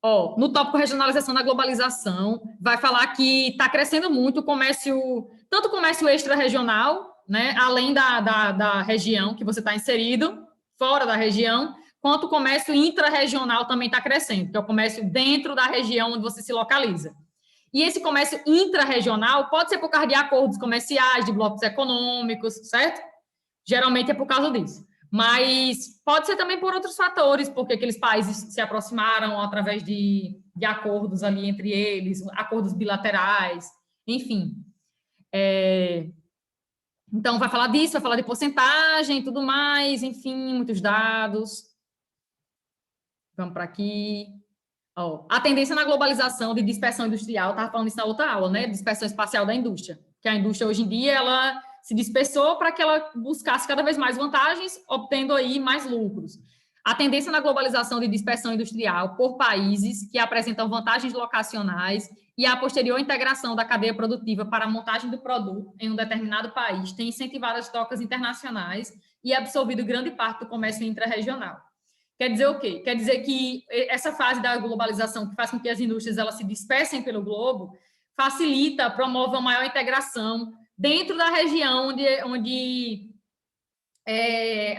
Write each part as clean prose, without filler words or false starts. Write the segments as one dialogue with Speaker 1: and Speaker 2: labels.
Speaker 1: Ó, no tópico regionalização da globalização, vai falar que está crescendo muito o comércio, tanto o comércio extra-regional, né, além da região que você está inserido, fora da região, quanto o comércio intra-regional também está crescendo, que é o comércio dentro da região onde você se localiza. E esse comércio intra-regional pode ser por causa de acordos comerciais, de blocos econômicos, certo? Geralmente é por causa disso. Mas pode ser também por outros fatores, porque aqueles países se aproximaram através de acordos ali entre eles, acordos bilaterais, enfim. Então, vai falar disso, vai falar de porcentagem e tudo mais, enfim, muitos dados. Vamos para aqui. Ó, a tendência na globalização de dispersão industrial, estava falando isso na outra aula, né? Dispersão espacial da indústria. Que a indústria, hoje em dia, ela se dispersou para que ela buscasse cada vez mais vantagens, obtendo aí mais lucros. A tendência na globalização de dispersão industrial por países que apresentam vantagens locacionais e a posterior integração da cadeia produtiva para a montagem do produto em um determinado país tem incentivado as trocas internacionais e absorvido grande parte do comércio intrarregional. Quer dizer o quê? Quer dizer que essa fase da globalização, que faz com que as indústrias elas se dispersem pelo globo, facilita, promove uma maior integração dentro da região onde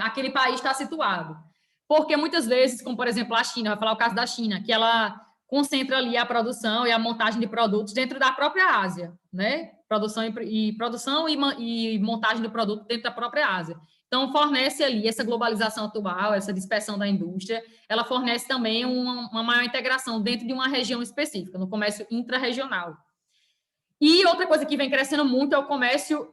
Speaker 1: aquele país está situado. Porque muitas vezes, como por exemplo a China, vai falar o caso da China, que ela concentra ali a produção e a montagem de produtos dentro da própria Ásia, né? Produção e montagem do produto dentro da própria Ásia. Então, fornece ali essa globalização atual, essa dispersão da indústria, ela fornece também uma maior integração dentro de uma região específica, no comércio intrarregional. E outra coisa que vem crescendo muito é o comércio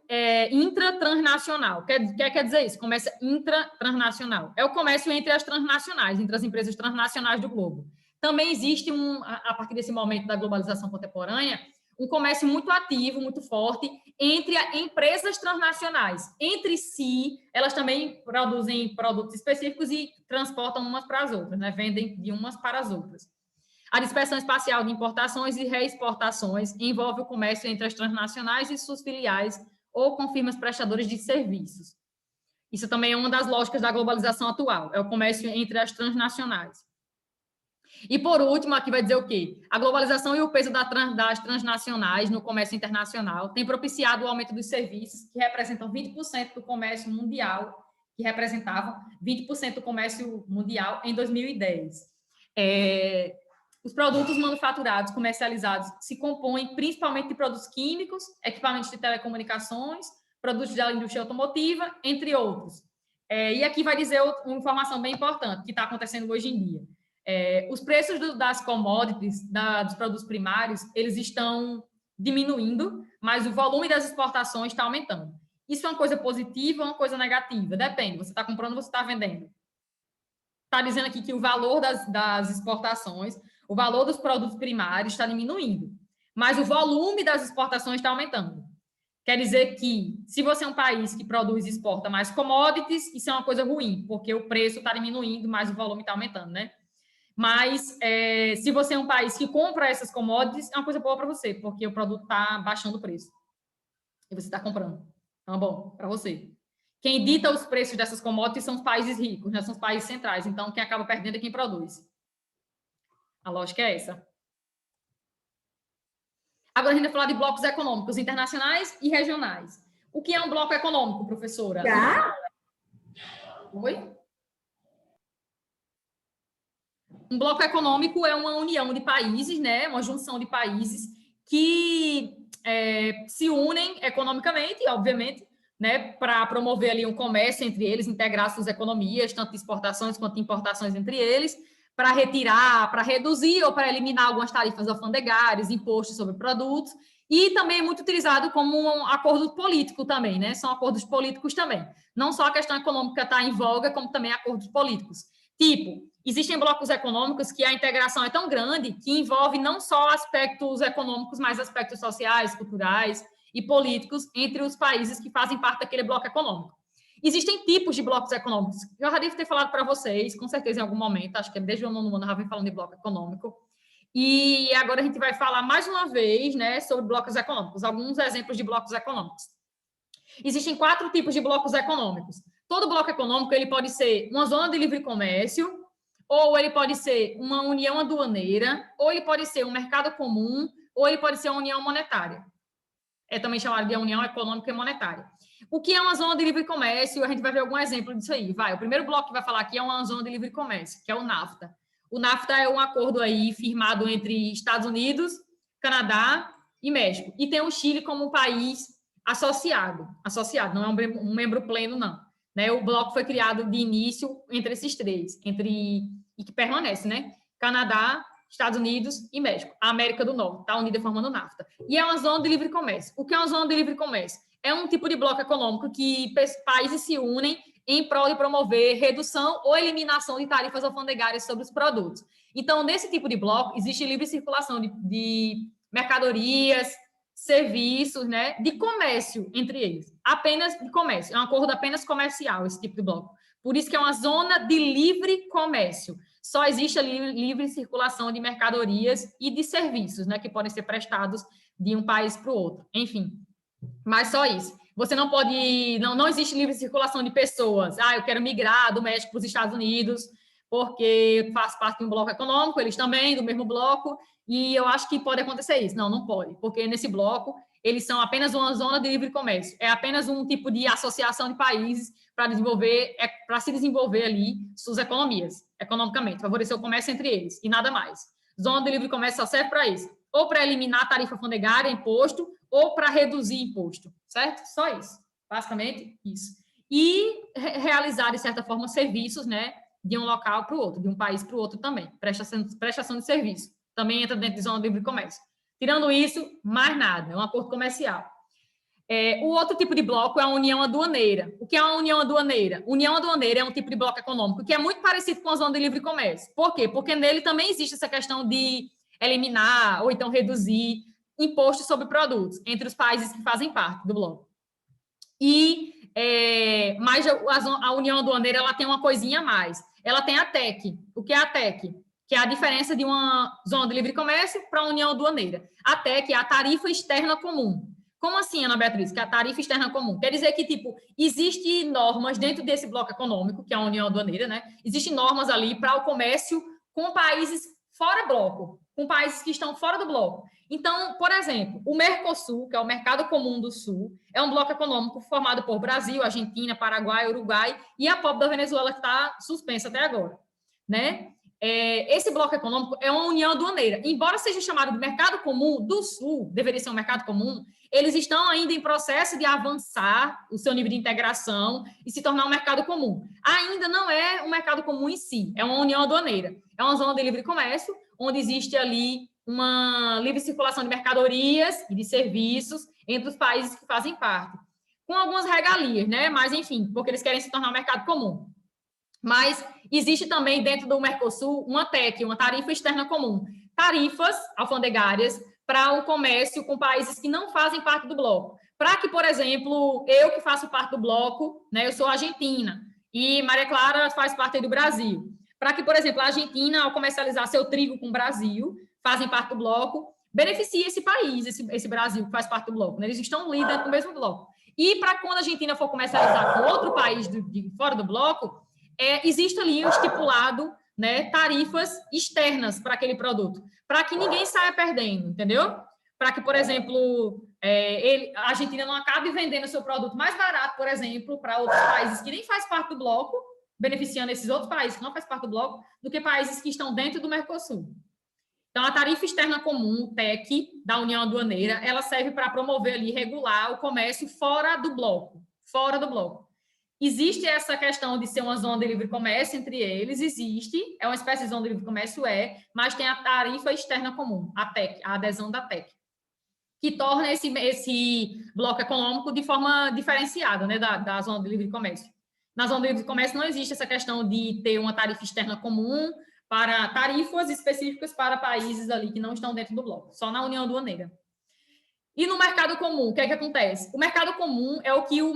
Speaker 1: intratransnacional. Quer dizer isso? Comércio intratransnacional. É o comércio entre as transnacionais, entre as empresas transnacionais do globo. Também existe, a partir desse momento da globalização contemporânea, um comércio muito ativo, muito forte, entre empresas transnacionais. Entre si, elas também produzem produtos específicos e transportam umas para as outras, né? Vendem de umas para as outras. A dispersão espacial de importações e reexportações envolve o comércio entre as transnacionais e suas filiais ou com firmas prestadoras de serviços. Isso também é uma das lógicas da globalização atual, é o comércio entre as transnacionais. E, por último, aqui vai dizer o quê? A globalização e o peso das transnacionais no comércio internacional tem propiciado o aumento dos serviços, que representam 20% do comércio mundial, que representavam 20% do comércio mundial em 2010. Os produtos manufaturados, comercializados, se compõem principalmente de produtos químicos, equipamentos de telecomunicações, produtos da indústria automotiva, entre outros. E aqui vai dizer uma informação bem importante que está acontecendo hoje em dia. Os preços das commodities, dos produtos primários, eles estão diminuindo, mas o volume das exportações está aumentando. Isso é uma coisa positiva ou uma coisa negativa? Depende, você está comprando ou você está vendendo. Está dizendo aqui que o valor das exportações, o valor dos produtos primários está diminuindo, mas o volume das exportações está aumentando. Quer dizer que, se você é um país que produz e exporta mais commodities, isso é uma coisa ruim, porque o preço está diminuindo, mas o volume está aumentando, né? Mas, se você é um país que compra essas commodities, é uma coisa boa para você, porque o produto está baixando o preço. E você está comprando. Então, é bom para você. Quem dita os preços dessas commodities são os países ricos, né? São os países centrais. Então, quem acaba perdendo é quem produz. A lógica é essa. Agora, a gente vai falar de blocos econômicos internacionais e regionais. O que é um bloco econômico, professora?
Speaker 2: Já?
Speaker 1: Oi? Um bloco econômico é uma união de países, né? Uma junção de países que se unem economicamente, obviamente, né? Para promover ali um comércio entre eles, integrar suas economias, tanto de exportações quanto de importações entre eles, para retirar, para reduzir ou para eliminar algumas tarifas alfandegárias, impostos sobre produtos, e também é muito utilizado como um acordo político também, né? São acordos políticos também. Não só a questão econômica está em voga, como também acordos políticos. Tipo, existem blocos econômicos que a integração é tão grande que envolve não só aspectos econômicos, mas aspectos sociais, culturais e políticos entre os países que fazem parte daquele bloco econômico. Existem tipos de blocos econômicos. Eu já devo ter falado para vocês, com certeza em algum momento, acho que desde o 9º ano já vem falando de bloco econômico. E agora a gente vai falar mais uma vez, né, sobre blocos econômicos, alguns exemplos de blocos econômicos. Existem 4 tipos de blocos econômicos. Todo bloco econômico ele pode ser uma zona de livre comércio, ou ele pode ser uma união aduaneira, ou ele pode ser um mercado comum, ou ele pode ser uma união monetária. É também chamado de união econômica e monetária. O que é uma zona de livre comércio? A gente vai ver algum exemplo disso aí. O primeiro bloco que vai falar aqui é uma zona de livre comércio, que é o NAFTA. O NAFTA é um acordo aí firmado entre Estados Unidos, Canadá e México. E tem o Chile como um país associado, não é um membro pleno, não. Né? O bloco foi criado de início entre esses três, e que permanece, né? Canadá, Estados Unidos e México. A América do Norte está unida formando o NAFTA. E é uma zona de livre comércio. O que é uma zona de livre comércio? É um tipo de bloco econômico que países se unem em prol de promover redução ou eliminação de tarifas alfandegárias sobre os produtos. Então, nesse tipo de bloco, existe livre circulação de mercadorias, serviços, né, de comércio entre eles. Apenas de comércio. É um acordo apenas comercial, esse tipo de bloco. Por isso que é uma zona de livre comércio. Só existe a livre circulação de mercadorias e de serviços, né, que podem ser prestados de um país para o outro. Enfim, mas só isso. Você não pode... Não existe livre circulação de pessoas. Eu quero migrar do México para os Estados Unidos porque faz parte de um bloco econômico, eles também, do mesmo bloco, e eu acho que pode acontecer isso. Não pode, porque nesse bloco eles são apenas uma zona de livre comércio. É apenas um tipo de associação de países para se desenvolver ali suas economias, economicamente, favorecer o comércio entre eles, e nada mais. Zona de livre comércio só serve para isso. Ou para eliminar a tarifa alfandegária, imposto, ou para reduzir imposto, certo? Só isso. Basicamente, isso. E realizar, de certa forma, serviços, né, de um local para o outro, de um país para o outro também. Prestação de serviço. Também entra dentro de zona de livre comércio. Tirando isso, mais nada. É um acordo comercial. O outro tipo de bloco é a união aduaneira. O que é uma união aduaneira? União aduaneira é um tipo de bloco econômico que é muito parecido com a zona de livre comércio. Por quê? Porque nele também existe essa questão de eliminar ou então reduzir impostos sobre produtos entre os países que fazem parte do bloco. Mas a união aduaneira ela tem uma coisinha a mais. Ela tem a TEC. O que é a TEC? Que é a diferença de uma zona de livre comércio para a união aduaneira. A TEC é a tarifa externa comum. Como assim, Ana Beatriz, que é a tarifa externa comum? Quer dizer que, existem normas dentro desse bloco econômico, que é a união aduaneira, né? Existem normas ali para o comércio com países fora bloco, com países que estão fora do bloco. Então, por exemplo, o Mercosul, que é o Mercado Comum do Sul, é um bloco econômico formado por Brasil, Argentina, Paraguai, Uruguai e a pobre da Venezuela, que está suspensa até agora, né? Esse bloco econômico é uma união aduaneira. Embora seja chamado de Mercado Comum do Sul, deveria ser um mercado comum, eles estão ainda em processo de avançar o seu nível de integração e se tornar um mercado comum. Ainda não é um mercado comum em si, é uma união aduaneira. É uma zona de livre comércio, onde existe ali uma livre circulação de mercadorias e de serviços entre os países que fazem parte, com algumas regalias, né? Mas, enfim, porque eles querem se tornar um mercado comum. Mas existe também dentro do Mercosul uma TEC, uma tarifa externa comum, tarifas alfandegárias para o comércio com países que não fazem parte do bloco. Para que, por exemplo, eu que faço parte do bloco, né, eu sou argentina, e Maria Clara faz parte do Brasil. Para que, por exemplo, a Argentina, ao comercializar seu trigo com o Brasil, fazem parte do bloco, beneficie esse país, esse Brasil que faz parte do bloco. Né? Eles estão lidando com o mesmo bloco. E para quando a Argentina for comercializar com outro país de fora do bloco, existe ali um estipulado, né, tarifas externas para aquele produto, para que ninguém saia perdendo, entendeu? Para que, por exemplo, a Argentina não acabe vendendo seu produto mais barato, por exemplo, para outros países que nem faz parte do bloco, beneficiando esses outros países que não faz parte do bloco, do que países que estão dentro do Mercosul. Então, a tarifa externa comum, TEC, da União Aduaneira, ela serve para promover ali, regular o comércio fora do bloco, fora do bloco. Existe essa questão de ser uma zona de livre comércio entre eles, existe, é uma espécie de zona de livre comércio, mas tem a tarifa externa comum, a TEC, a adesão da TEC, que torna esse bloco econômico de forma diferenciada, né, da zona de livre comércio. Na zona de livre comércio não existe essa questão de ter uma tarifa externa comum para tarifas específicas para países ali que não estão dentro do bloco, só na União Aduaneira. E no mercado comum, o que é que acontece? O mercado comum é o que o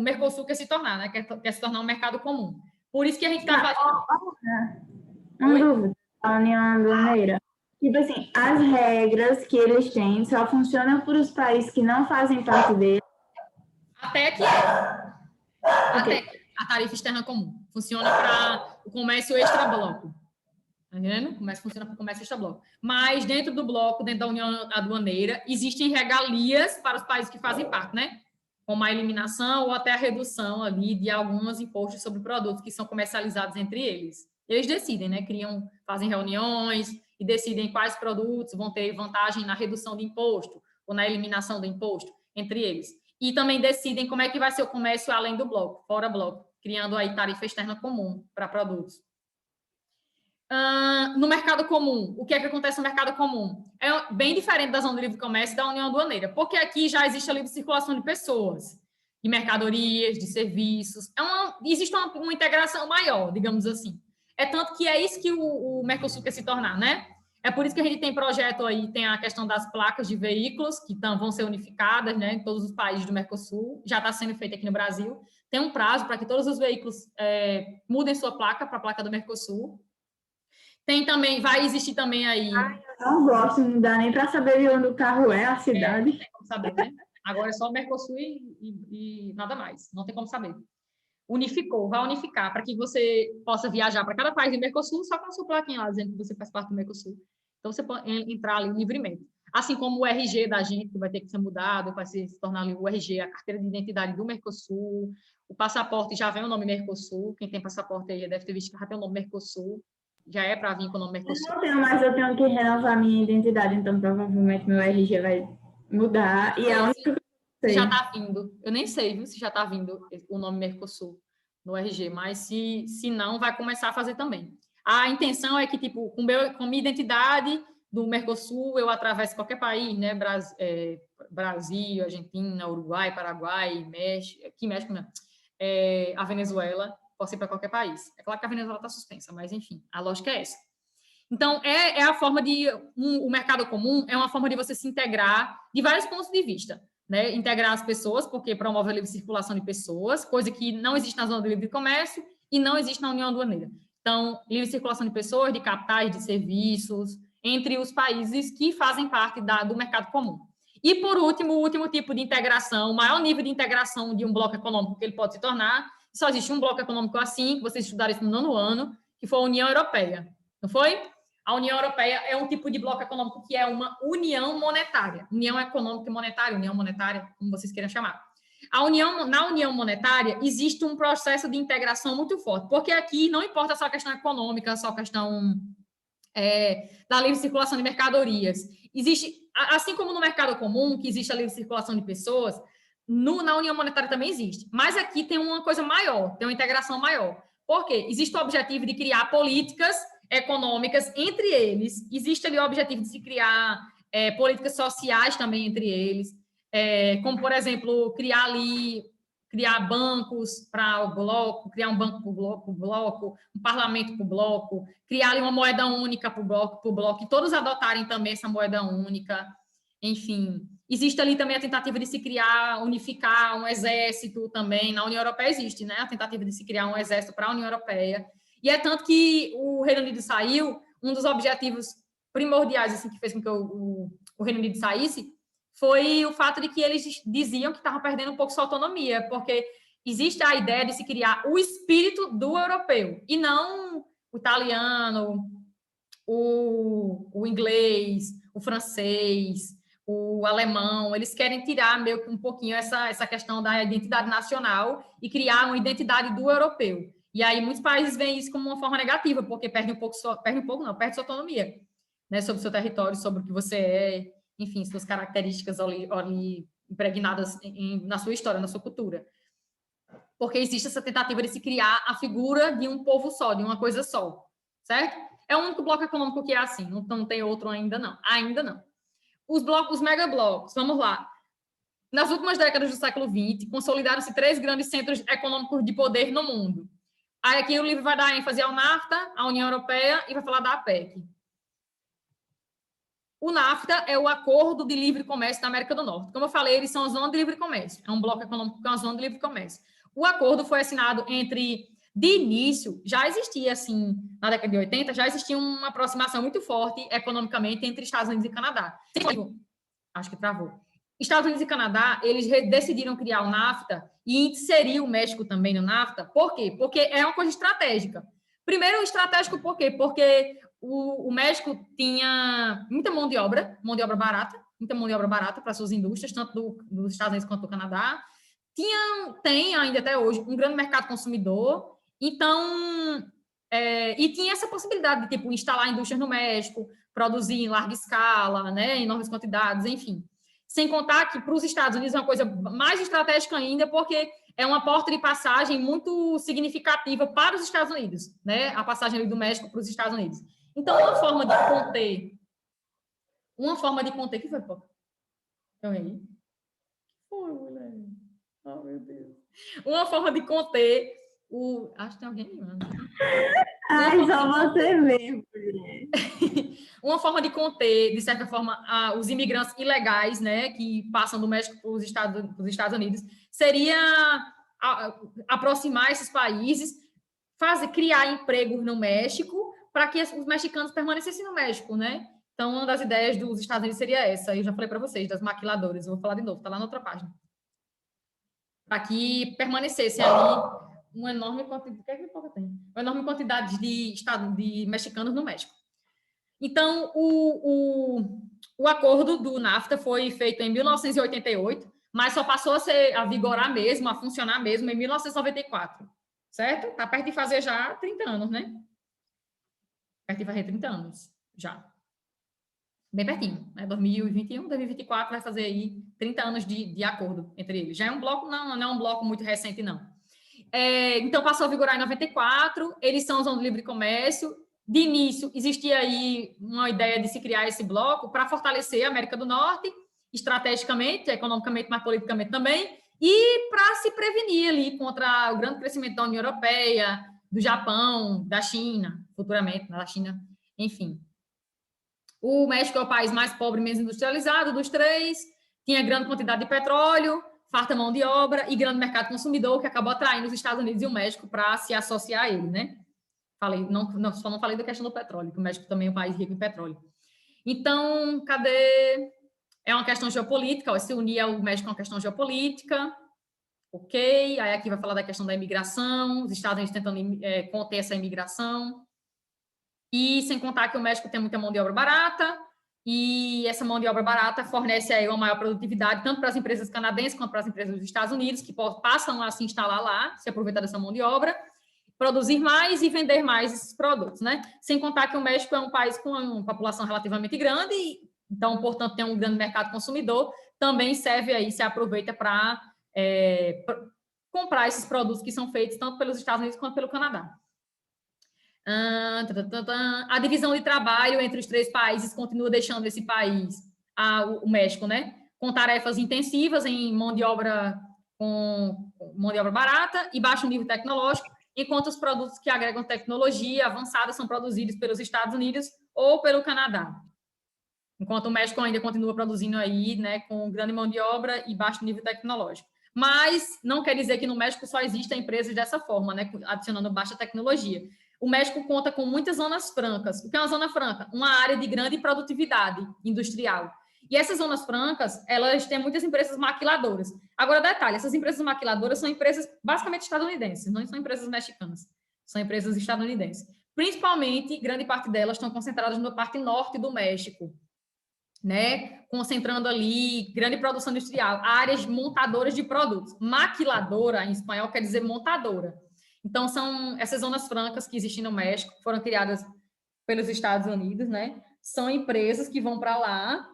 Speaker 1: Mercosul quer se tornar, né? Quer se tornar um mercado comum. Por isso que a gente está fazendo...
Speaker 2: Uma dúvida, a União Aduaneira. Tipo assim, as regras que eles têm só funcionam para os países que não fazem parte dele?
Speaker 1: A TEC, a tarifa externa comum. Funciona para o comércio extra-bloco. Tá entendendo? Funciona para o comércio extra-bloco. Mas dentro do bloco, dentro da União Aduaneira, existem regalias para os países que fazem parte, né? Como a eliminação ou até a redução ali de alguns impostos sobre produtos que são comercializados entre eles. Eles decidem, né? Fazem reuniões e decidem quais produtos vão ter vantagem na redução do imposto ou na eliminação do imposto entre eles. E também decidem como é que vai ser o comércio além do bloco, fora bloco, criando aí tarifa externa comum para produtos. No mercado comum, o que é que acontece no mercado comum? É bem diferente da zona de livre comércio e da União Aduaneira, porque aqui já existe a livre circulação de pessoas, de mercadorias, de serviços. Existe uma integração maior, digamos assim. É tanto que é isso que o Mercosul quer se tornar, né? É por isso que a gente tem projeto aí, tem a questão das placas de veículos, que vão ser unificadas, né, em todos os países do Mercosul, já está sendo feito aqui no Brasil. Tem um prazo para que todos os veículos mudem sua placa para a placa do Mercosul. Vai existir também aí...
Speaker 2: eu não gosto, não dá nem para saber de onde o carro é, a cidade.
Speaker 1: Não tem como saber, né? Agora é só o Mercosul e nada mais, não tem como saber. Vai unificar, para que você possa viajar para cada país do Mercosul, só com a sua plaquinha lá, dizendo que você faz parte do Mercosul. Então, você pode entrar ali livremente. Assim como o RG da gente, que vai ter que ser mudado, vai se tornar ali o RG, a carteira de identidade do Mercosul, o passaporte já vem o nome Mercosul, quem tem passaporte aí deve ter visto que já tem o nome Mercosul, já é para vir com o nome Mercosul.
Speaker 2: Eu não tenho, mas eu tenho que renovar minha identidade, então provavelmente meu RG vai mudar. E é a única que eu sei.
Speaker 1: Já está vindo. Eu nem sei, viu, se já está vindo o nome Mercosul no RG, mas se não, vai começar a fazer também. A intenção é que, tipo, com minha identidade do Mercosul, eu atravesso qualquer país, né? Brasil, Argentina, Uruguai, Paraguai, México, não. A Venezuela, posso ir para qualquer país. É claro que a Venezuela está suspensa, mas, enfim, a lógica é essa. Então, é a forma o mercado comum é uma forma de você se integrar de vários pontos de vista, né? Integrar as pessoas, porque promove a livre circulação de pessoas, coisa que não existe na zona de livre comércio e não existe na União Aduaneira. Então, livre circulação de pessoas, de capitais, de serviços, entre os países que fazem parte do mercado comum. E, por último, o último tipo de integração, o maior nível de integração de um bloco econômico que ele pode se tornar, só existe um bloco econômico assim, que vocês estudaram isso no 9º ano, que foi a União Europeia. Não foi? A União Europeia é um tipo de bloco econômico que é uma união monetária. União econômica e monetária, união monetária, como vocês queiram chamar. Na união monetária, existe um processo de integração muito forte, porque aqui não importa só a questão econômica, só a questão da livre circulação de mercadorias. Existe, assim como no mercado comum, que existe a livre circulação de pessoas, na união monetária também existe. Mas aqui tem uma coisa maior, tem uma integração maior. Por quê? Existe o objetivo de criar políticas econômicas entre eles, existe ali o objetivo de se criar políticas sociais também entre eles, como, por exemplo, criar bancos para o bloco, criar um banco para o bloco, um parlamento para o bloco, criar ali uma moeda única para o bloco, e todos adotarem também essa moeda única, enfim. Existe ali também a tentativa de se unificar um exército também, na União Europeia existe, né? A tentativa de se criar um exército para a União Europeia. E é tanto que o Reino Unido saiu, um dos objetivos primordiais assim, que fez com que o Reino Unido saísse foi o fato de que eles diziam que estavam perdendo um pouco sua autonomia, porque existe a ideia de se criar o espírito do europeu, e não o italiano, o inglês, o francês, o alemão. Eles querem tirar meio que um pouquinho essa questão da identidade nacional e criar uma identidade do europeu. E aí muitos países veem isso como uma forma negativa, porque perde sua autonomia, né, sobre o seu território, sobre o que você é, enfim, suas características ali impregnadas na sua história, na sua cultura. Porque existe essa tentativa de se criar a figura de um povo só, de uma coisa só, certo? É o único bloco econômico que é assim, não tem outro ainda não. Os megablocos, vamos lá. Nas últimas décadas do século XX, consolidaram-se 3 grandes centros econômicos de poder no mundo. Aí aqui o livro vai dar ênfase ao NAFTA, à União Europeia, e vai falar da APEC. O NAFTA é o Acordo de Livre Comércio da América do Norte. Como eu falei, eles são a zona de livre comércio. É um bloco econômico com a zona de livre comércio. O acordo foi assinado de início, já existia, assim, na década de 80, já existia uma aproximação muito forte economicamente entre Estados Unidos e Canadá. Acho que travou. Estados Unidos e Canadá, eles decidiram criar o NAFTA e inserir o México também no NAFTA. Por quê? Porque é uma coisa estratégica. Primeiro, estratégico por quê? Porque o México tinha muita mão de obra barata, muita mão de obra barata para suas indústrias, tanto dos Estados Unidos quanto do Canadá. Tem ainda até hoje um grande mercado consumidor, então, e tinha essa possibilidade de, tipo, instalar indústrias no México, produzir em larga escala, né, em enormes quantidades, enfim. Sem contar que para os Estados Unidos é uma coisa mais estratégica ainda, porque é uma porta de passagem muito significativa para os Estados Unidos, né, a passagem ali do México para os Estados Unidos. Então, uma forma de conter, que foi, pô? Aí. Foi, mulher. Oh, meu Deus. Uma forma de conter o... Acho que tem alguém me mandando.
Speaker 2: Ai, só você mesmo.
Speaker 1: Uma forma de conter, de certa forma, os imigrantes ilegais, né, que passam do México para os Estados Unidos, seria aproximar esses países, criar empregos no México para que os mexicanos permanecessem no México, né? Então, uma das ideias dos Estados Unidos seria essa. Eu já falei para vocês, das maquiladoras. Eu vou falar de novo, está lá na outra página. Para que permanecesse ali uma enorme quantidade... O que é que tem? Uma enorme quantidade de mexicanos no México. Então, o acordo do NAFTA foi feito em 1988, mas só passou a vigorar mesmo, a funcionar mesmo em 1994, certo? Está perto de fazer já 30 anos, né? Perto de fazer 30 anos, já. Bem pertinho, né? 2021, 2024 vai fazer aí 30 anos de acordo entre eles. Já é um bloco, não é um bloco muito recente, não. Então, passou a vigorar em 94, eles são zona de livre comércio. De início, existia aí uma ideia de se criar esse bloco para fortalecer a América do Norte, estrategicamente, economicamente, mas politicamente também, e para se prevenir ali contra o grande crescimento da União Europeia, do Japão, da China, futuramente, da China, enfim. O México é o país mais pobre e menos industrializado dos três, tinha grande quantidade de petróleo, farta mão de obra e grande mercado consumidor, que acabou atraindo os Estados Unidos e o México para se associar a ele, né? Só não falei da questão do petróleo, que o México também é um país rico em petróleo. Então, cadê? É uma questão geopolítica, se unir ao México é uma questão geopolítica, ok? Aí aqui vai falar da questão da imigração, os Estados Unidos tentando conter essa imigração. E sem contar que o México tem muita mão de obra barata, e essa mão de obra barata fornece aí uma maior produtividade, tanto para as empresas canadenses quanto para as empresas dos Estados Unidos, que passam a se instalar lá, se aproveitar dessa mão de obra, produzir mais e vender mais esses produtos, né? Sem contar que o México é um país com uma população relativamente grande, então, portanto, tem um grande mercado consumidor, também serve aí, se aproveita para comprar esses produtos que são feitos tanto pelos Estados Unidos quanto pelo Canadá. A divisão de trabalho entre os três países continua deixando esse país, o México, né, com tarefas intensivas em mão de obra barata e baixo nível tecnológico, enquanto os produtos que agregam tecnologia avançada são produzidos pelos Estados Unidos ou pelo Canadá. Enquanto o México ainda continua produzindo aí, né, com grande mão de obra e baixo nível tecnológico. Mas não quer dizer que no México só existam empresas dessa forma, né, adicionando baixa tecnologia. O México conta com muitas zonas francas. O que é uma zona franca? Uma área de grande produtividade industrial. E essas zonas francas, elas têm muitas empresas maquiladoras. Agora, detalhe, essas empresas maquiladoras são empresas basicamente estadunidenses, não são empresas mexicanas, são empresas estadunidenses. Principalmente, grande parte delas estão concentradas na parte norte do México, né? Concentrando ali grande produção industrial, áreas montadoras de produtos. Maquiladora, em espanhol, quer dizer montadora. Então, são essas zonas francas que existem no México, que foram criadas pelos Estados Unidos, né? São empresas que vão para lá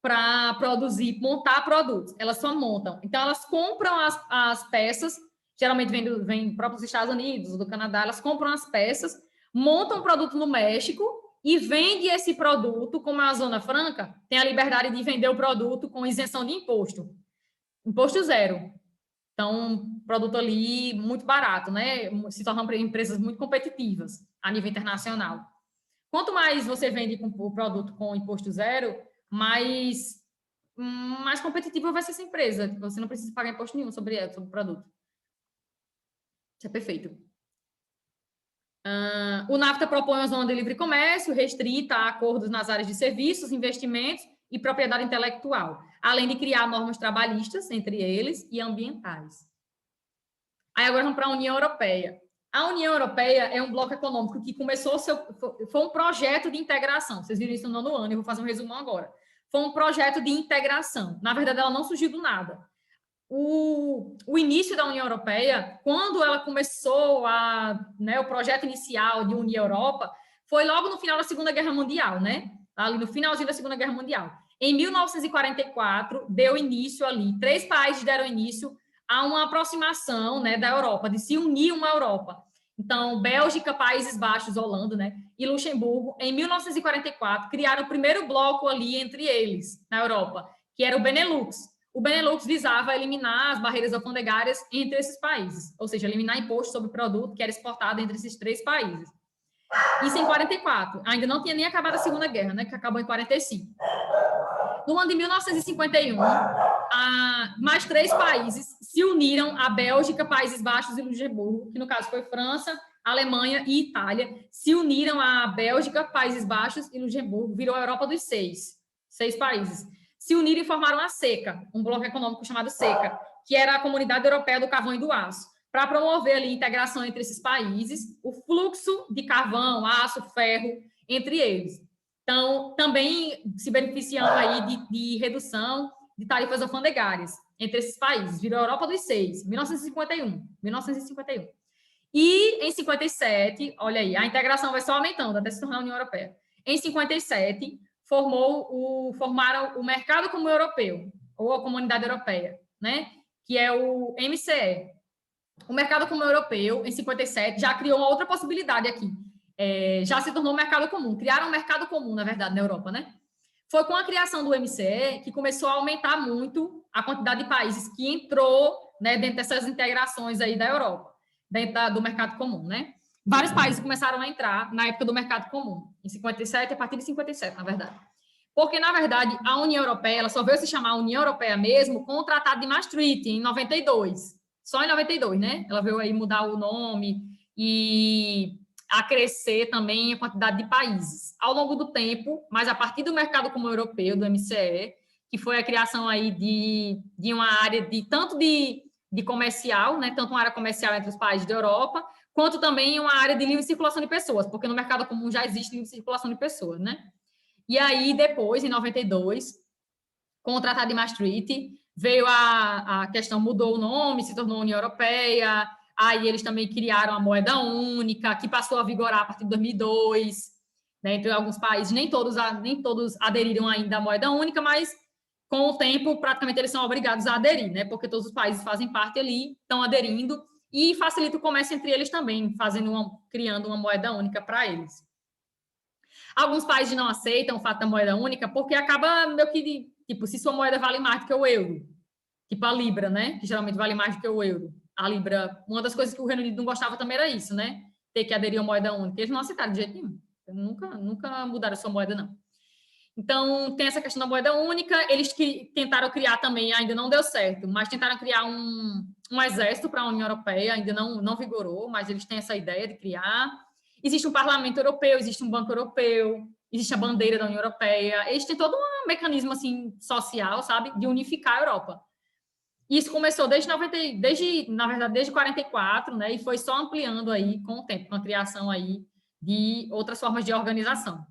Speaker 1: para produzir, montar produtos. Elas só montam. Então, elas compram as peças, geralmente vem próprios Estados Unidos, do Canadá, elas compram as peças, montam o produto no México e vende esse produto, como é uma zona franca, tem a liberdade de vender o produto com isenção de imposto. Imposto zero. Então, produto ali muito barato, né? Se tornam empresas muito competitivas a nível internacional. Quanto mais você vende o produto com imposto zero, mais competitiva vai ser essa empresa. Você não precisa pagar imposto nenhum sobre o produto. Isso é perfeito. O NAFTA propõe uma zona de livre comércio restrita a acordos nas áreas de serviços, investimentos e propriedade intelectual, além de criar normas trabalhistas entre eles e ambientais. Aí agora vamos para a União Europeia. A União Europeia é um bloco econômico que começou foi um projeto de integração. Vocês viram isso no 9º ano, eu vou fazer um resumão agora. Foi um projeto de integração. Na verdade, ela não surgiu do nada. O início da União Europeia, quando ela começou o projeto inicial de unir a Europa, foi logo no final da Segunda Guerra Mundial, né? Ali no finalzinho da Segunda Guerra Mundial. Em 1944, deu início ali, 3 países deram início a uma aproximação, né, da Europa, de se unir uma Europa. Então, Bélgica, Países Baixos, Holanda, né, e Luxemburgo, em 1944, criaram o primeiro bloco ali entre eles, na Europa, que era o Benelux. O Benelux visava eliminar as barreiras alfandegárias entre esses países, ou seja, eliminar imposto sobre o produto que era exportado entre esses 3 países. Isso em 44. Ainda não tinha nem acabado a Segunda Guerra, né, que acabou em 45. No ano de 1951, mais 3 países se uniram, a Bélgica, Países Baixos e Luxemburgo, que no caso foi França, Alemanha e Itália, se uniram a Bélgica, Países Baixos e Luxemburgo, virou a Europa dos 6 países. Se uniram e formaram a SECA, um bloco econômico chamado SECA, que era a Comunidade Europeia do Carvão e do Aço, para promover ali a integração entre esses países, o fluxo de carvão, aço, ferro entre eles. Então, também se beneficiando aí de redução de tarifas alfandegárias entre esses países. Virou a Europa dos 6, 1951. E em 57, olha aí, a integração vai só aumentando até se tornar a União Europeia. Em 57, formaram o Mercado Comum Europeu, ou a Comunidade Europeia, né? Que é o MCE. O Mercado Comum Europeu, em 57, já criou uma outra possibilidade aqui. Já se tornou um mercado comum. Criaram um mercado comum, na verdade, na Europa, né? Foi com a criação do MCE que começou a aumentar muito a quantidade de países que entrou, né, dentro dessas integrações aí da Europa, dentro do mercado comum, né? Vários países começaram a entrar na época do mercado comum, em 57, a partir de 57, na verdade. Porque, na verdade, a União Europeia, ela só veio se chamar União Europeia mesmo com o Tratado de Maastricht, em 92. Só em 92, né? Ela veio aí mudar o nome e a crescer também a quantidade de países. Ao longo do tempo, mas a partir do mercado comum europeu, do MCE, que foi a criação aí de uma área tanto de comercial, né? Tanto uma área comercial entre os países da Europa, quanto também uma área de livre circulação de pessoas, porque no mercado comum já existe livre circulação de pessoas, né? E aí, depois, em 92, com o Tratado de Maastricht, veio a questão, mudou o nome, se tornou União Europeia. Aí eles também criaram a moeda única, que passou a vigorar a partir de 2002, né, entre alguns países. Nem todos aderiram ainda à moeda única, mas com o tempo, praticamente, eles são obrigados a aderir, né, porque todos os países fazem parte ali, estão aderindo, e facilita o comércio entre eles também, criando uma moeda única para eles. Alguns países não aceitam o fato da moeda única, porque acaba meio que, tipo, se sua moeda vale mais do que o euro, tipo a Libra, né, que geralmente vale mais do que o euro. A Libra, uma das coisas que o Reino Unido não gostava também era isso, né? Ter que aderir a moeda única. Eles não aceitaram de jeito nenhum. Nunca mudaram a sua moeda, não. Então, tem essa questão da moeda única. Eles tentaram criar também, ainda não deu certo, mas tentaram criar um exército para a União Europeia, ainda não vigorou, mas eles têm essa ideia de criar. Existe um parlamento europeu, existe um banco europeu, existe a bandeira da União Europeia. Eles têm todo um mecanismo assim, social, sabe? De unificar a Europa. Isso começou desde 44, né, e foi só ampliando aí com o tempo, com a criação aí de outras formas de organização.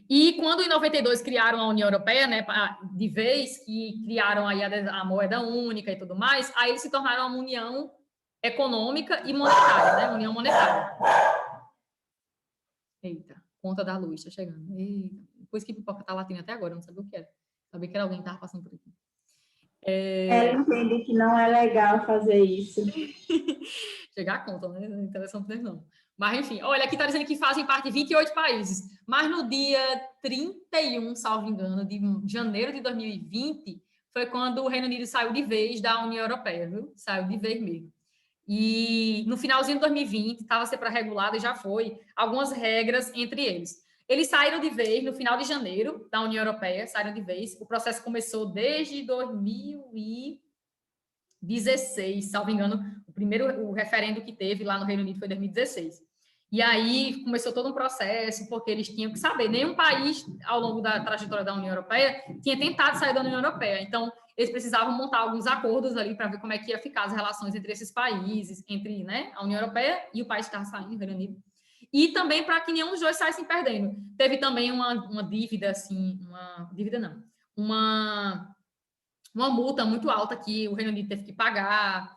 Speaker 1: E quando em 92 criaram a União Europeia, né, de vez que criaram aí a moeda única e tudo mais, aí eles se tornaram uma união econômica e monetária, né, união monetária. Eita, conta da luz, tá chegando. Eita, depois que pipoca tá latindo até agora, eu não sabia o que era. Sabia que era alguém que tava passando por aqui.
Speaker 2: Ela entende que não é legal fazer isso.
Speaker 1: Chegar a conta, né? Não é interessante não. Mas, enfim, olha, aqui está dizendo que fazem parte de 28 países. Mas no dia 31, salvo engano, de janeiro de 2020, foi quando o Reino Unido saiu de vez da União Europeia, viu? Saiu de vez mesmo. E no finalzinho de 2020, estava a ser para regulado e já foi, algumas regras entre eles. Eles saíram de vez no final de janeiro da União Europeia, saíram de vez. O processo começou desde 2016, salvo engano. O referendo que teve lá no Reino Unido foi 2016. E aí começou todo um processo, porque eles tinham que saber. Nenhum país, ao longo da trajetória da União Europeia, tinha tentado sair da União Europeia. Então, eles precisavam montar alguns acordos ali para ver como é que ia ficar as relações entre esses países, entre, né, a União Europeia e o país que estava saindo, o Reino Unido. E também para que nenhum dos dois saíssem perdendo. Teve também uma dívida, assim, uma dívida não, uma multa muito alta que o Reino Unido teve que pagar,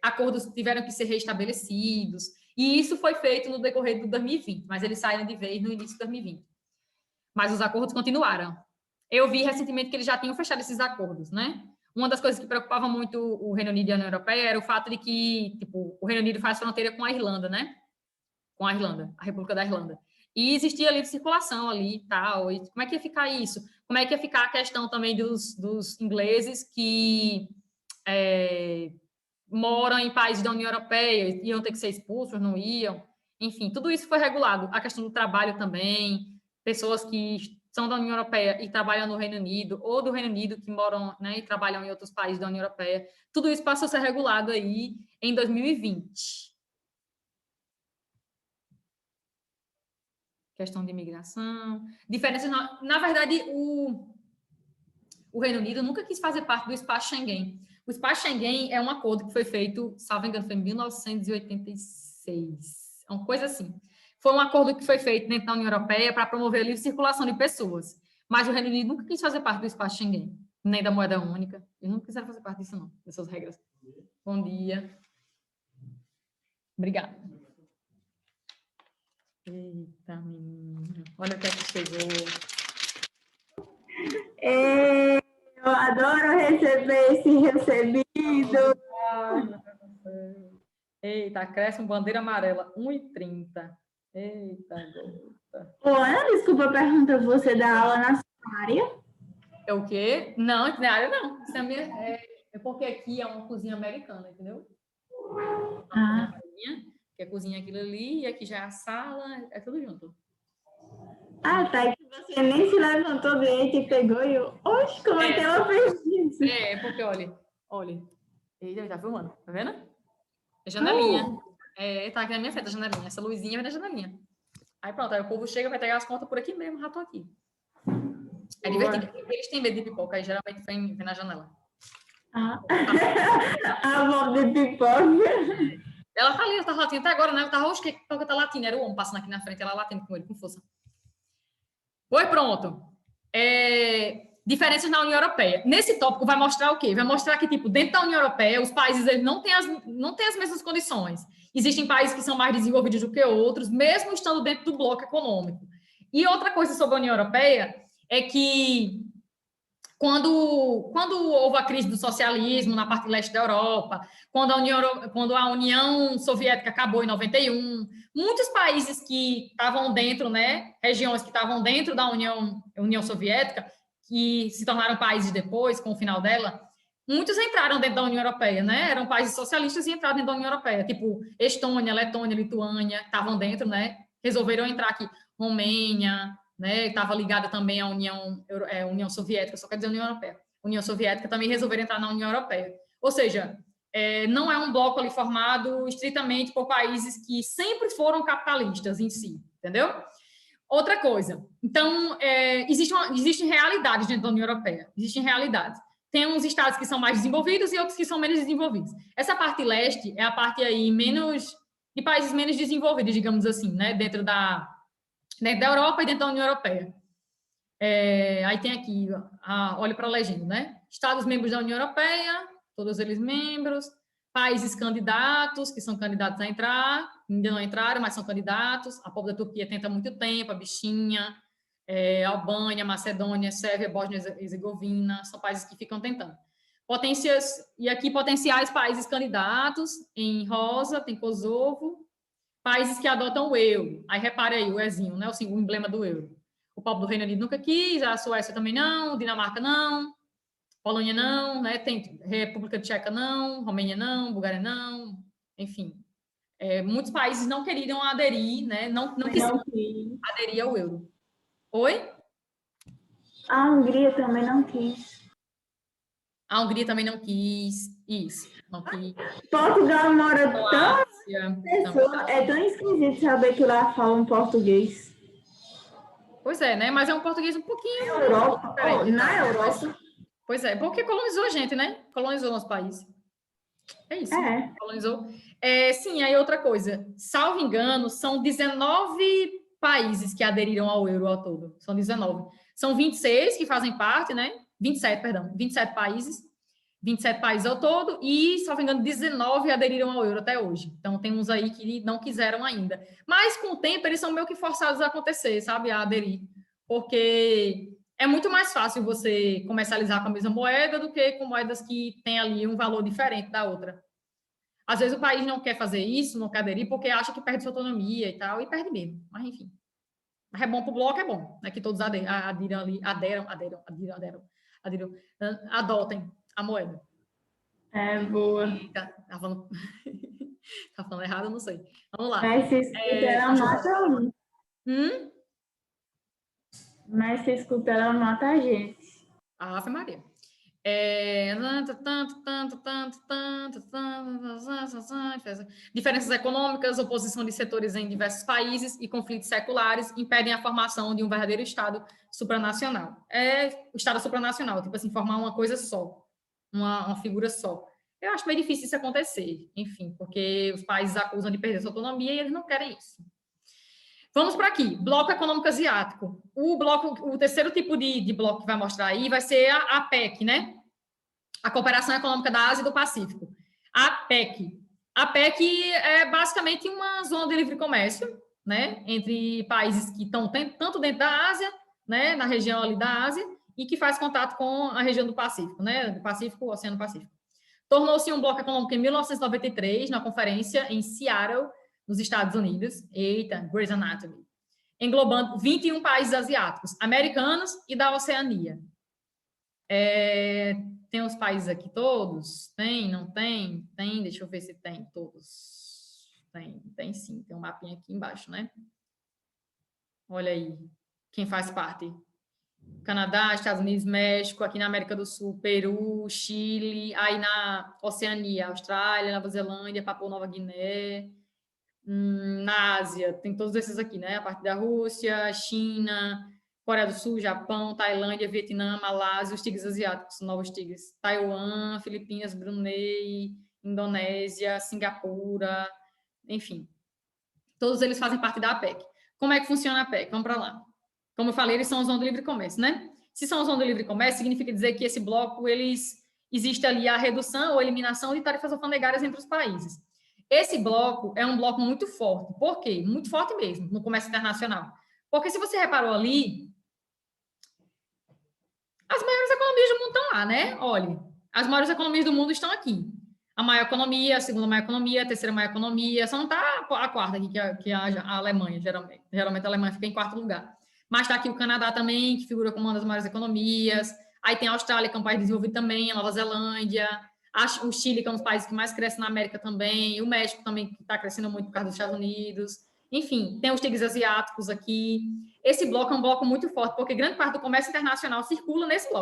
Speaker 1: acordos tiveram que ser restabelecidos, e isso foi feito no decorrer do 2020, mas eles saíram de vez no início de 2020. Mas os acordos continuaram. Eu vi recentemente que eles já tinham fechado esses acordos, né? Uma das coisas que preocupava muito o Reino Unido e a União Europeia era o fato de que, tipo, o Reino Unido faz fronteira com a Irlanda, né? Com a Irlanda, a República da Irlanda. E existia livre circulação ali e tal. E como é que ia ficar isso? Como é que ia ficar a questão também dos ingleses que moram em países da União Europeia, iam ter que ser expulsos, não iam? Enfim, tudo isso foi regulado. A questão do trabalho também, pessoas que são da União Europeia e trabalham no Reino Unido, ou do Reino Unido que moram, né, e trabalham em outros países da União Europeia. Tudo isso passou a ser regulado aí em 2020. Questão de imigração, diferenças. Na verdade, o Reino Unido nunca quis fazer parte do espaço Schengen. O espaço Schengen é um acordo que foi feito, salvo engano, foi em 1986, uma coisa assim. Foi um acordo que foi feito dentro da União Europeia para promover a livre circulação de pessoas. Mas o Reino Unido nunca quis fazer parte do espaço Schengen, nem da moeda única. Eles não quiseram fazer parte disso, não, dessas regras. Bom dia. Obrigada. Eita, menina. Olha o que é que chegou.
Speaker 2: Eu adoro receber esse recebido.
Speaker 1: Eita, acréscimo bandeira amarela, 1,30. Eita, gota.
Speaker 2: Ô, Ana, desculpa a pergunta, você dá aula na sua área?
Speaker 1: É o quê? Não, não é área não. Isso é porque aqui é uma cozinha americana, entendeu? Que é a cozinha aquilo ali, e aqui já é a sala, é tudo junto.
Speaker 2: Ah, tá. E que você nem se levantou direito e pegou e eu... Oxe, como é que ela fez isso?
Speaker 1: Porque, olha. Eita, tá filmando, tá vendo? É janelinha. Tá aqui na minha frente a janelinha. Essa luzinha vem na janelinha. Aí pronto, aí o povo chega, vai pegar as contas por aqui mesmo, já tô aqui. É divertido. Eles têm medo de pipoca, aí geralmente vem na janela.
Speaker 2: A mão de pipoca.
Speaker 1: Ela tá ali, ela tá latindo até agora, né? Ela tá, oxe, que pipoca tá latindo. Era o homem passando aqui na frente, ela latindo com ele, com força. Foi pronto. Diferenças na União Europeia. Nesse tópico vai mostrar o quê? Vai mostrar que, tipo, dentro da União Europeia, os países eles não têm as mesmas condições. Existem países que são mais desenvolvidos do que outros, mesmo estando dentro do bloco econômico. E outra coisa sobre a União Europeia é que quando houve a crise do socialismo na parte leste da Europa, quando a União Soviética acabou em 91, muitos países que estavam dentro, né, regiões que estavam dentro da União Soviética, que se tornaram países depois, com o final dela, muitos entraram dentro da União Europeia, né? Eram países socialistas e entraram dentro da União Europeia, tipo Estônia, Letônia, Lituânia, estavam dentro, né? Resolveram entrar aqui, Romênia, né? Estava ligada também à União Soviética, só quer dizer União Europeia. União Soviética também resolveram entrar na União Europeia. Ou seja, não é um bloco ali formado estritamente por países que sempre foram capitalistas em si, entendeu? Outra coisa, então, existem realidades dentro da União Europeia, existem realidades. Tem uns estados que são mais desenvolvidos e outros que são menos desenvolvidos. Essa parte leste é a parte aí de países menos desenvolvidos, digamos assim, né? Dentro da Europa e dentro da União Europeia. Aí tem aqui, olha para a legenda, né? Estados membros da União Europeia, todos eles membros, países candidatos, que são candidatos a entrar, ainda não entraram, mas são candidatos. A povo da Turquia tenta há muito tempo, a bichinha, Albânia, Macedônia, Sérvia, Bósnia e Herzegovina, são países que ficam tentando. E aqui potenciais países candidatos, em rosa, tem Kosovo, países que adotam o euro. Aí repare aí o Ezinho, né? O emblema do euro. O povo do Reino Unido nunca quis, a Suécia também não, Dinamarca não, Polônia não, né? Tem República Tcheca não, Romênia não, Bulgária não, enfim. Muitos países não queriam aderir, né? Não quisiam aderir ao euro. Oi?
Speaker 2: A Hungria também não quis.
Speaker 1: A Hungria também não quis. Isso, não quis.
Speaker 2: Portugal mora é tão esquisito saber que lá falam português.
Speaker 1: Pois é, né? Mas é um português um pouquinho...
Speaker 2: Na Europa?
Speaker 1: Pois é, porque colonizou a gente, né? Colonizou nosso país. É isso, colonizou. Sim, aí outra coisa. Salvo engano, são 19 países que aderiram ao euro ao todo. São 19. São 26 que fazem parte, né? 27, perdão. 27 países. 27 países ao todo e, salvo engano, 19 aderiram ao euro até hoje. Então, tem uns aí que não quiseram ainda. Mas, com o tempo, eles são meio que forçados a acontecer, sabe? A aderir. Porque é muito mais fácil você comercializar com a mesma moeda do que com moedas que têm ali um valor diferente da outra. Às vezes o país não quer fazer isso, não quer aderir, porque acha que perde sua autonomia e tal, e perde mesmo. Mas, enfim. Mas é bom para o bloco, é bom, né? Que todos adotem a moeda.
Speaker 2: Boa.
Speaker 1: Tá falando... tá falando errado, não sei. Vamos lá.
Speaker 2: Mas se escuta ela mata um. Mas se escuta ela mata a gente.
Speaker 1: Ave Maria. Diferenças econômicas, oposição de setores em diversos países e conflitos seculares impedem a formação de um verdadeiro Estado supranacional. O Estado supranacional, tipo assim, formar uma coisa só, uma figura só. Eu acho meio difícil isso acontecer, enfim, porque os países acusam de perder sua autonomia e eles não querem isso. Vamos para aqui, bloco econômico asiático. O terceiro tipo de bloco que vai mostrar aí vai ser a APEC, né? A Cooperação Econômica da Ásia e do Pacífico. A APEC. A APEC é basicamente uma zona de livre comércio, né? Entre países que estão tanto dentro da Ásia, né? Na região ali da Ásia, e que faz contato com a região do Pacífico, né? Do Pacífico, Oceano Pacífico. Tornou-se um bloco econômico em 1993, na conferência em Seattle, nos Estados Unidos, eita, Grey's Anatomy, englobando 21 países asiáticos, americanos e da Oceania. Tem os países aqui todos? Tem, não tem? Tem, deixa eu ver se tem todos. Tem sim, tem um mapinha aqui embaixo, né? Olha aí, quem faz parte. Canadá, Estados Unidos, México, aqui na América do Sul, Peru, Chile, aí na Oceania, Austrália, Nova Zelândia, Papua Nova Guiné. Na Ásia, tem todos esses aqui, né? A parte da Rússia, China, Coreia do Sul, Japão, Tailândia, Vietnã, Malásia, os tigres asiáticos, novos tigres, Taiwan, Filipinas, Brunei, Indonésia, Singapura, enfim. Todos eles fazem parte da APEC. Como é que funciona a APEC? Vamos para lá. Como eu falei, eles são zona de livre comércio, né? Se são zona de livre comércio, significa dizer que esse bloco, existe ali a redução ou eliminação de tarifas alfandegárias entre os países. Esse bloco é um bloco muito forte. Por quê? Muito forte mesmo, no comércio internacional. Porque se você reparou ali, as maiores economias do mundo estão lá, né? Olha, as maiores economias do mundo estão aqui. A maior economia, a segunda maior economia, a terceira maior economia, só não está a quarta aqui, que é a Alemanha, geralmente. Geralmente a Alemanha fica em quarto lugar. Mas está aqui o Canadá também, que figura como uma das maiores economias. Aí tem a Austrália, que é um país desenvolvido também, a Nova Zelândia, o Chile, que é um dos países que mais cresce na América também, o México também, que está crescendo muito por causa dos Estados Unidos. Enfim, tem os tigres asiáticos aqui. Esse bloco é um bloco muito forte, porque grande parte do comércio internacional circula nesse bloco.